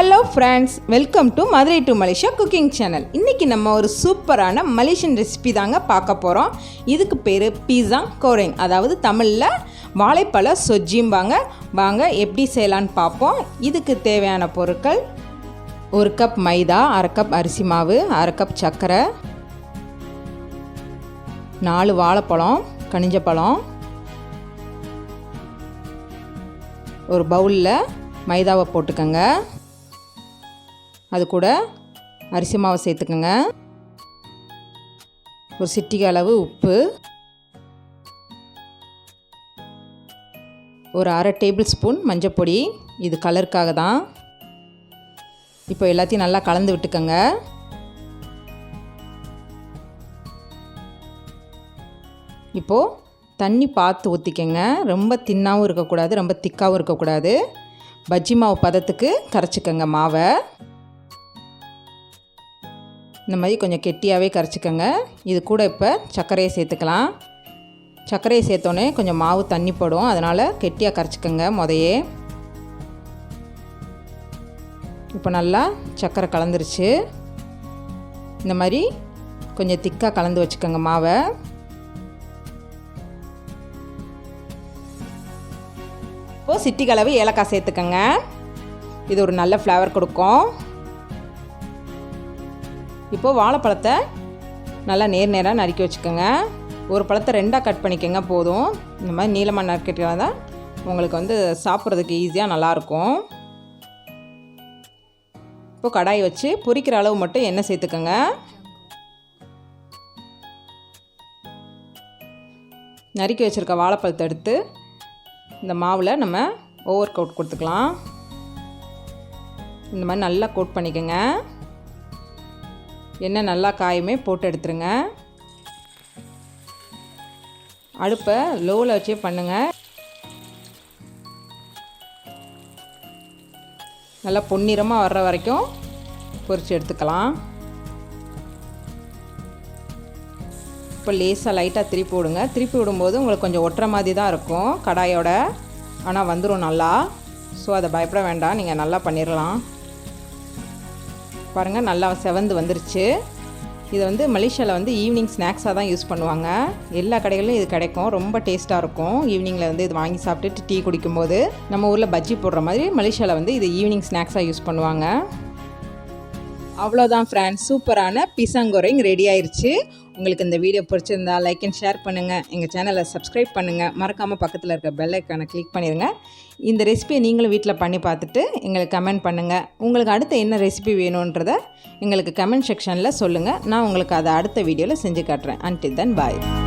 Hello friends, welcome to Madurai to Malaysia cooking channel. இன்றைக்கி நம்ம ஒரு சூப்பரான மலேசியன் ரெசிபி தாங்க பார்க்க போகிறோம். இதுக்கு பேர் பீசாங் கோரெங், அதாவது தமிழில் வாழைப்பழ சொஜ்ஜிம்பாங்க. வாங்க எப்படி செய்யலான்னு பார்ப்போம். இதுக்கு தேவையான பொருட்கள்: 1 கப் மைதா, 1/2 கப் அரிசி மாவு, 1/2 கப் சர்க்கரை, 4 வாழைப்பழம், கனிஞ்ச பழம். ஒரு பவுலில் மைதாவை போட்டுக்கோங்க. அது கூட அரிசி மாவை சேர்த்துக்கோங்க. ஒரு சிட்டிகை அளவு உப்பு, ஒரு 1/2 டேபிள் ஸ்பூன் மஞ்சப்பொடி, இது கலருக்காக தான். இப்போ எல்லாத்தையும் நல்லா கலந்து விட்டுக்கோங்க. இப்போது தண்ணி பார்த்து ஊற்றிக்கங்க. ரொம்ப தின்னாகவும் இருக்கக்கூடாது, ரொம்ப திக்காகவும் இருக்கக்கூடாது. பஜ்ஜி மாவு பதத்துக்கு கரைச்சிக்கங்க மாவை. இந்த மாதிரி கொஞ்சம் கெட்டியாகவே கரைச்சிக்கங்க. இது கூட இப்போ சர்க்கரையை சேர்த்துக்கலாம். சர்க்கரையை சேர்த்தோன்னே கொஞ்சம் மாவு தண்ணி படும், அதனால் கெட்டியாக கரைச்சிக்கங்க முதையே. இப்போ நல்லா சர்க்கரை கலந்துருச்சு. இந்த மாதிரி கொஞ்சம் திக்காக கலந்து வச்சுக்கோங்க மாவை. இப்போது சிட்டிகை அளவு ஏலக்காய் சேர்த்துக்கங்க. இது ஒரு நல்ல ஃப்ளேவர் கொடுக்கும். இப்போது வாழைப்பழத்தை நல்லா நேராக நறுக்கி வச்சுக்கோங்க. ஒரு பழத்தை 2ஆக கட் பண்ணிக்கோங்க போதும். இந்த மாதிரி நீளமாக நறுக்கிட்டா தான் உங்களுக்கு வந்து சாப்பிட்றதுக்கு ஈஸியாக நல்லாயிருக்கும். இப்போது கடாயை வச்சு பொரிக்கிற அளவு மட்டும் எண்ணெய் சேர்த்துக்கோங்க. நறுக்கி வச்சுருக்க வாழைப்பழத்தை எடுத்து இந்த மாவில் நம்ம ஓவர் கோட் கொடுத்துக்கலாம். இந்த மாதிரி நல்லா கோட் பண்ணிக்கோங்க. எண்ணெய் நல்லா காயுமே போட்டு எடுத்துருங்க. அடுப்பை லோவில் வச்சே பண்ணுங்கள். நல்லா பொன்னிறமாக வர்ற வரைக்கும் பொரித்து எடுத்துக்கலாம். இப்போ லேசாக லைட்டாக திருப்பி விடுங்க. திருப்பி விடும்போது உங்களுக்கு கொஞ்சம் ஒட்டுற மாதிரி தான் இருக்கும் கடாயோட, ஆனால் வந்துடும் நல்லா. ஸோ அதை பயப்பட வேண்டாம், நீங்கள் நல்லா பண்ணிடலாம். பாருங்கள், நல்லா செவந்து வந்துருச்சு. இது வந்து மலேசியாவில் வந்து ஈவினிங் ஸ்நாக்ஸாக தான் யூஸ் பண்ணுவாங்க. எல்லா கடைகளிலும் இது கிடைக்கும். ரொம்ப டேஸ்ட்டாக இருக்கும். ஈவினிங்கில் வந்து இது வாங்கி சாப்பிட்டுட்டு டீ குடிக்கும்போது நம்ம ஊரில் பஜ்ஜி போடுற மாதிரி மலேசியாவில் வந்து இது ஈவினிங் ஸ்நாக்ஸாக யூஸ் பண்ணுவாங்க. அவ்வளோதான் ஃப்ரெண்ட்ஸ், சூப்பரான பிசாங் கோரெங் ரெடி ஆயிடுச்சு. உங்களுக்கு இந்த வீடியோ பிடிச்சிருந்தா லைக் அண்ட் ஷேர் பண்ணுங்கள். எங்கள் சேனலை சப்ஸ்கிரைப் பண்ணுங்கள். மறக்காமல் பக்கத்தில் இருக்க பெல் ஐக்கானை கிளிக் பண்ணிடுங்க. இந்த ரெசிபியை நீங்களும் வீட்டில் பண்ணி பார்த்துட்டு எங்களுக்கு கமெண்ட் பண்ணுங்கள். உங்களுக்கு அடுத்து என்ன ரெசிபி வேணுன்றதை எங்களுக்கு கமெண்ட் செக்ஷனில் சொல்லுங்கள். நான் உங்களுக்கு அதை அடுத்த வீடியோவில் செஞ்சு காட்டுறேன். Until then, bye.